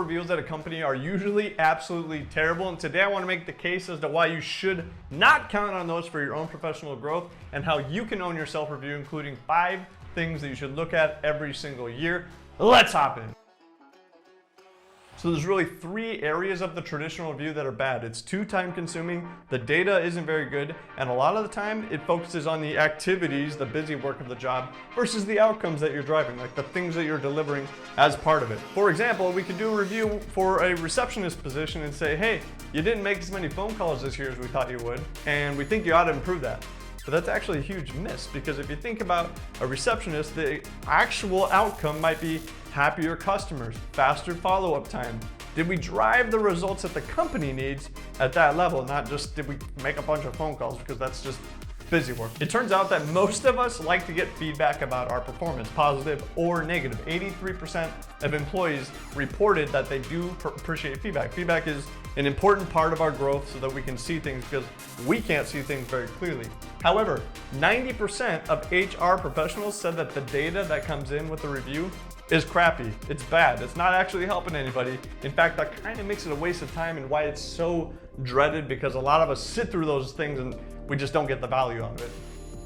reviews at a company are usually absolutely terrible, and today I want to make the case as to why you should not count on those for your own professional growth and how you can own your self-review, including 5 things that you should look at every single year. Let's hop in. So there's really 3 areas of the traditional review that are bad. It's too time consuming, the data isn't very good, and a lot of the time it focuses on the activities, the busy work of the job, versus the outcomes that you're driving, like the things that you're delivering as part of it. For example, we could do a review for a receptionist position and say, hey, you didn't make as many phone calls this year as we thought you would, and we think you ought to improve that. But that's actually a huge miss, because if you think about a receptionist, the actual outcome might be happier customers, faster follow-up time. Did we drive the results that the company needs at that level, not just did we make a bunch of phone calls, because that's just busy work. It turns out that most of us like to get feedback about our performance, positive or negative. 83% of employees reported that they do appreciate feedback. Feedback is an important part of our growth so that we can see things, because we can't see things very clearly. However, 90% of HR professionals said that the data that comes in with the review is crappy, it's bad, it's not actually helping anybody. In fact, that kind of makes it a waste of time, and why it's so dreaded, because a lot of us sit through those things and we just don't get the value out of it.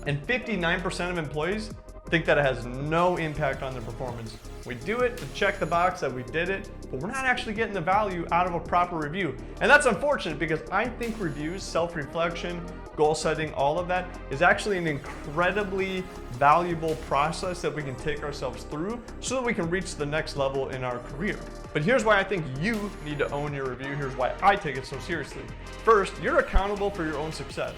And 59% of employees think that it has no impact on their performance. We do it to check the box that we did it, but we're not actually getting the value out of a proper review. And that's unfortunate, because I think reviews, self-reflection, goal setting, all of that is actually an incredibly valuable process that we can take ourselves through so that we can reach the next level in our career. But here's why I think you need to own your review. Here's why I take it so seriously. First, you're accountable for your own success.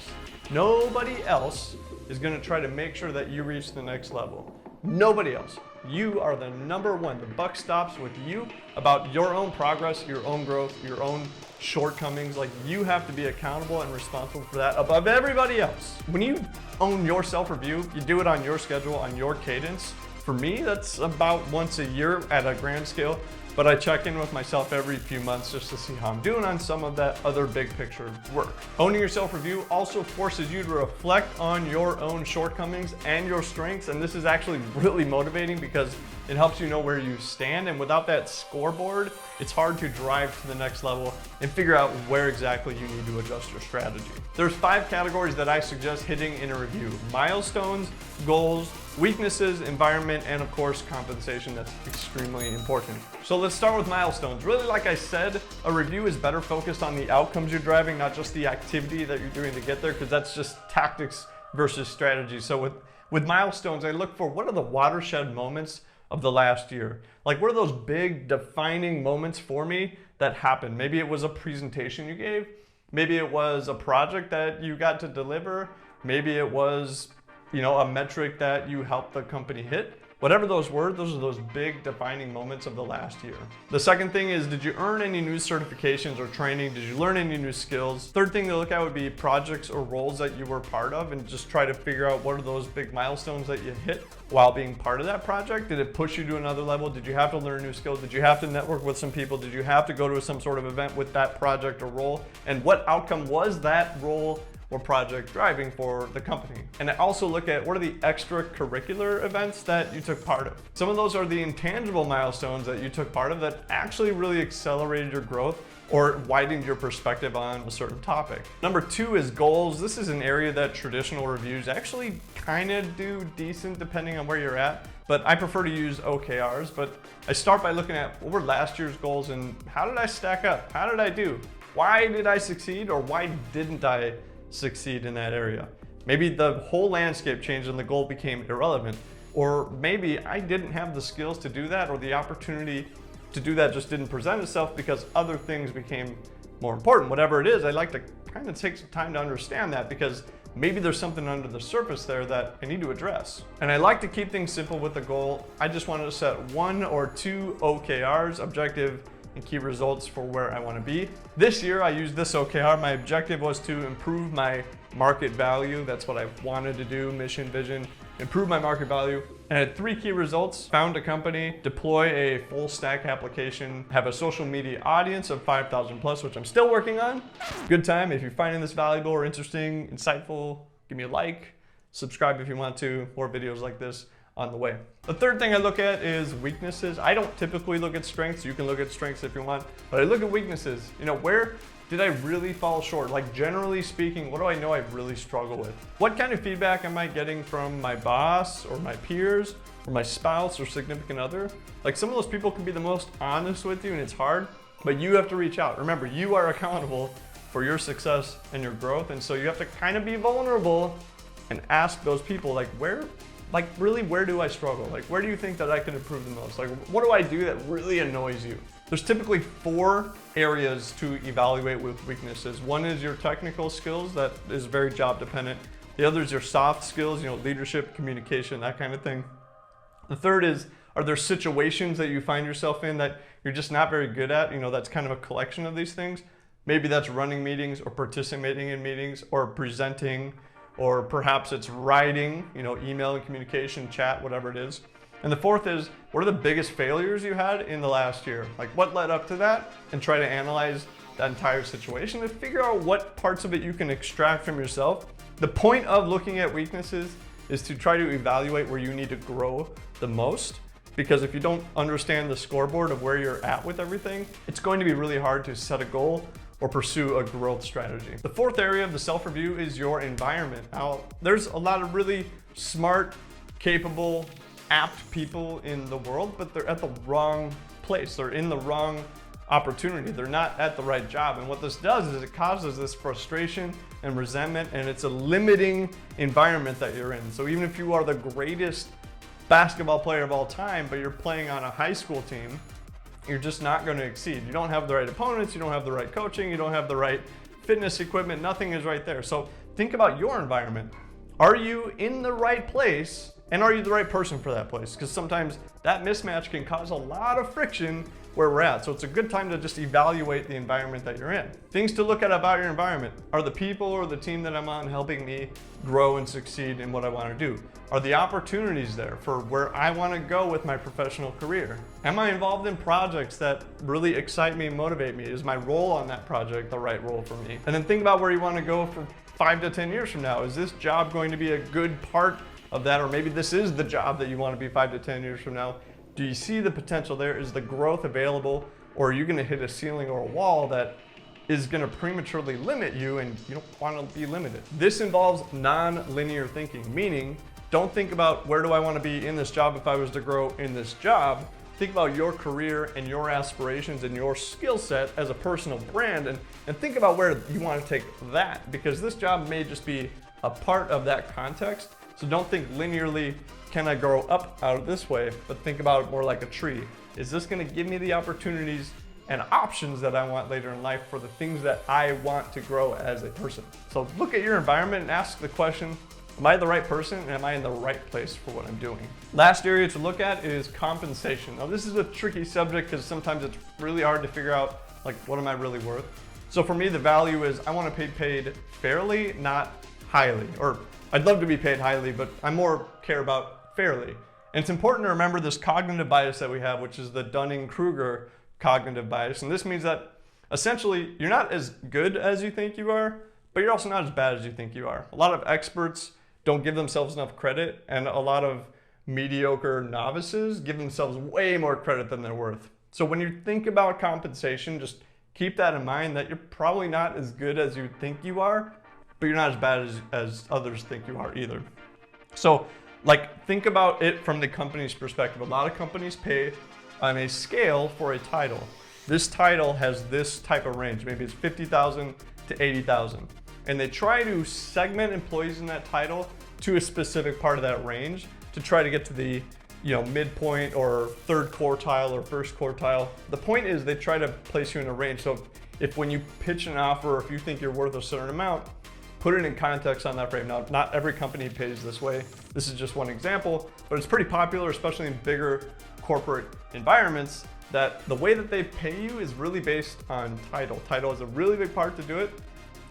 Nobody else is going to try to make sure that you reach the next level. Nobody else. You are the number one. The buck stops with you about your own progress, your own growth, your own shortcomings. Like, you have to be accountable and responsible for that above everybody else. When you own your self-review, you do it on your schedule, on your cadence. For me, that's about once a year at a grand scale, but I check in with myself every few months just to see how I'm doing on some of that other big picture work. Owning your self-review also forces you to reflect on your own shortcomings and your strengths, and this is actually really motivating because it helps you know where you stand, and without that scoreboard, it's hard to drive to the next level and figure out where exactly you need to adjust your strategy. There's 5 categories that I suggest hitting in a review: milestones, goals, weaknesses, environment, and of course, compensation. That's extremely important. So let's start with milestones. Really, like I said, a review is better focused on the outcomes you're driving, not just the activity that you're doing to get there, because that's just tactics versus strategy. So with milestones, I look for what are the watershed moments of the last year. Like, what are those big defining moments for me that happened? Maybe it was a presentation you gave. Maybe it was a project that you got to deliver. Maybe it was, a metric that you helped the company hit. Whatever those were, those are those big defining moments of the last year. The second thing is, did you earn any new certifications or training? Did you learn any new skills? Third thing to look at would be projects or roles that you were part of, and just try to figure out what are those big milestones that you hit while being part of that project. Did it push you to another level? Did you have to learn new skills? Did you have to network with some people? Did you have to go to some sort of event with that project or role? And what outcome was that role or project driving for the company? And I also look at what are the extracurricular events that you took part of. Some of those are the intangible milestones that you took part of that actually really accelerated your growth or widened your perspective on a certain topic. Number 2 is goals. This is an area that traditional reviews actually kind of do decent depending on where you're at, but I prefer to use OKRs. But I start by looking at what were last year's goals and how did I stack up? How did I do? Why did I succeed, or why didn't I succeed in that area? Maybe the whole landscape changed and the goal became irrelevant, or maybe I didn't have the skills to do that, or the opportunity to do that just didn't present itself because other things became more important. Whatever it is, I like to kind of take some time to understand that, because maybe there's something under the surface there that I need to address. And I like to keep things simple with the goal. I just wanted to set 1 or 2 OKRs, objective and key results, for where I want to be. This year I used this OKR. My objective was to improve my market value. That's what I wanted to do, mission, vision, improve my market value. And I had 3 key results: found a company, deploy a full stack application, have a social media audience of 5,000 plus, which I'm still working on. Good time. If you're finding this valuable or interesting, insightful, give me a like, subscribe if you want to, more videos like this on the way. The third thing I look at is weaknesses. I don't typically look at strengths. You can look at strengths if you want, but I look at weaknesses. You know, where did I really fall short? Like, generally speaking, what do I know I really struggle with? What kind of feedback am I getting from my boss or my peers or my spouse or significant other? Like, some of those people can be the most honest with you and it's hard, but you have to reach out. Remember, you are accountable for your success and your growth. And so you have to kind of be vulnerable and ask those people, like, really, where do I struggle? Like, where do you think that I can improve the most? Like, what do I do that really annoys you? There's typically 4 areas to evaluate with weaknesses. One is your technical skills, that is very job dependent. The other is your soft skills, you know, leadership, communication, that kind of thing. The third is, are there situations that you find yourself in that you're just not very good at? You know, that's kind of a collection of these things. Maybe that's running meetings or participating in meetings or presenting, or perhaps it's writing, you know, email and communication, chat, whatever it is. And the fourth is, what are the biggest failures you had in the last year? Like, what led up to that? And try to analyze that entire situation and figure out what parts of it you can extract from yourself. The point of looking at weaknesses is to try to evaluate where you need to grow the most. Because if you don't understand the scoreboard of where you're at with everything, it's going to be really hard to set a goal or pursue a growth strategy. The fourth area of the self-review is your environment. Now, there's a lot of really smart, capable, apt people in the world, but they're at the wrong place. They're in the wrong opportunity. They're not at the right job. And what this does is it causes this frustration and resentment, and it's a limiting environment that you're in. So even if you are the greatest basketball player of all time, but you're playing on a high school team, you're just not going to exceed. You don't have the right opponents, you don't have the right coaching, you don't have the right fitness equipment, nothing is right there. So think about your environment. Are you in the right place, and are you the right person for that place? Because sometimes that mismatch can cause a lot of friction where we're at. So it's a good time to just evaluate the environment that you're in. Things to look at about your environment. Are the people or the team that I'm on helping me grow and succeed in what I want to do? Are the opportunities there for where I want to go with my professional career? Am I involved in projects that really excite me and motivate me? Is my role on that project the right role for me? And then think about where you want to go for 5 to 10 years from now. Is this job going to be a good part of that? Or maybe this is the job that you want to be 5 to 10 years from now. Do you see the potential there? Is the growth available? Or are you going to hit a ceiling or a wall that is going to prematurely limit you, and you don't want to be limited? This involves non-linear thinking, meaning don't think about where do I want to be in this job if I was to grow in this job. Think about your career and your aspirations and your skill set as a personal brand, and think about where you want to take that, because this job may just be a part of that context. So don't think linearly, can I grow up out of this way, but think about it more like a tree. Is this going to give me the opportunities and options that I want later in life for the things that I want to grow as a person? So look at your environment and ask the question, am I the right person and am I in the right place for what I'm doing? Last area to look at is compensation. Now this is a tricky subject because sometimes it's really hard to figure out, like, what am I really worth? So for me, the value is I want to be paid fairly, not highly. Or I'd love to be paid highly, but I more care about fairly. And it's important to remember this cognitive bias that we have, which is the Dunning-Kruger cognitive bias. And this means that essentially you're not as good as you think you are, but you're also not as bad as you think you are. A lot of experts don't give themselves enough credit, and a lot of mediocre novices give themselves way more credit than they're worth. So when you think about compensation, just keep that in mind, that you're probably not as good as you think you are, but you're not as bad as others think you are either. So like, think about it from the company's perspective. A lot of companies pay on a scale for a title. This title has this type of range. Maybe it's 50,000 to 80,000. And they try to segment employees in that title to a specific part of that range to try to get to the, you know, midpoint or third quartile or first quartile. The point is they try to place you in a range. So if when you pitch an offer, if you think you're worth a certain amount, put it in context on that frame. Now, not every company pays this way. This is just one example, but it's pretty popular, especially in bigger corporate environments, that the way that they pay you is really based on title. Title is a really big part to do it,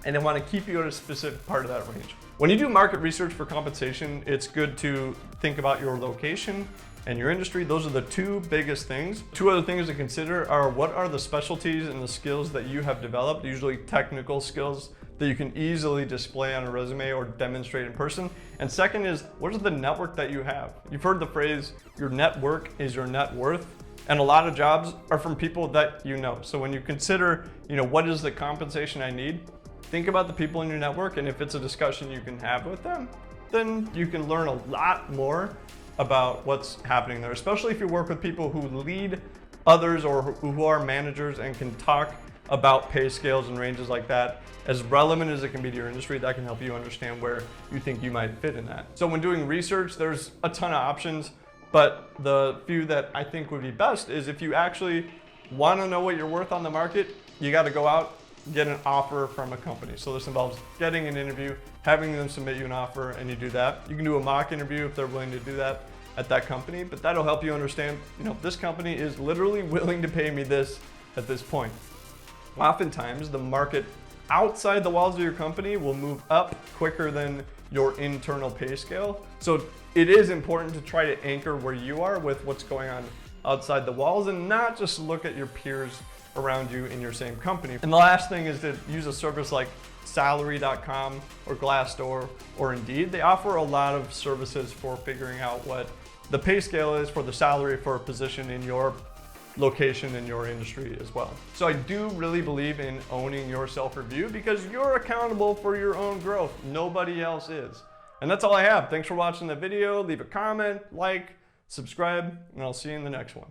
and they want to keep you at a specific part of that range. When you do market research for compensation, it's good to think about your location and your industry. Those are the 2 biggest things. 2 other things to consider are, what are the specialties and the skills that you have developed, usually technical skills that you can easily display on a resume or demonstrate in person. And second is, what is the network that you have? You've heard the phrase, your network is your net worth. And a lot of jobs are from people that you know. So when you consider, what is the compensation I need? Think about the people in your network, and if it's a discussion you can have with them, then you can learn a lot more about what's happening there, especially if you work with people who lead others or who are managers and can talk about pay scales and ranges like that. As relevant as it can be to your industry, that can help you understand where you think you might fit in that. So when doing research, there's a ton of options, but the few that I think would be best is if you actually want to know what you're worth on the market, you got to go out, get an offer from a company. So this involves getting an interview, having them submit you an offer, and you do that. You can do a mock interview if they're willing to do that at that company, but that'll help you understand, this company is literally willing to pay me this at this point. Oftentimes, the market outside the walls of your company will move up quicker than your internal pay scale. So it is important to try to anchor where you are with what's going on outside the walls and not just look at your peers around you in your same company. And the last thing is to use a service like salary.com or Glassdoor or Indeed. They offer a lot of services for figuring out what the pay scale is for the salary for a position in your location in your industry as well. So I do really believe in owning your self-review because you're accountable for your own growth. Nobody else is. And that's all I have. Thanks for watching the video. Leave a comment, like, subscribe, and I'll see you in the next one.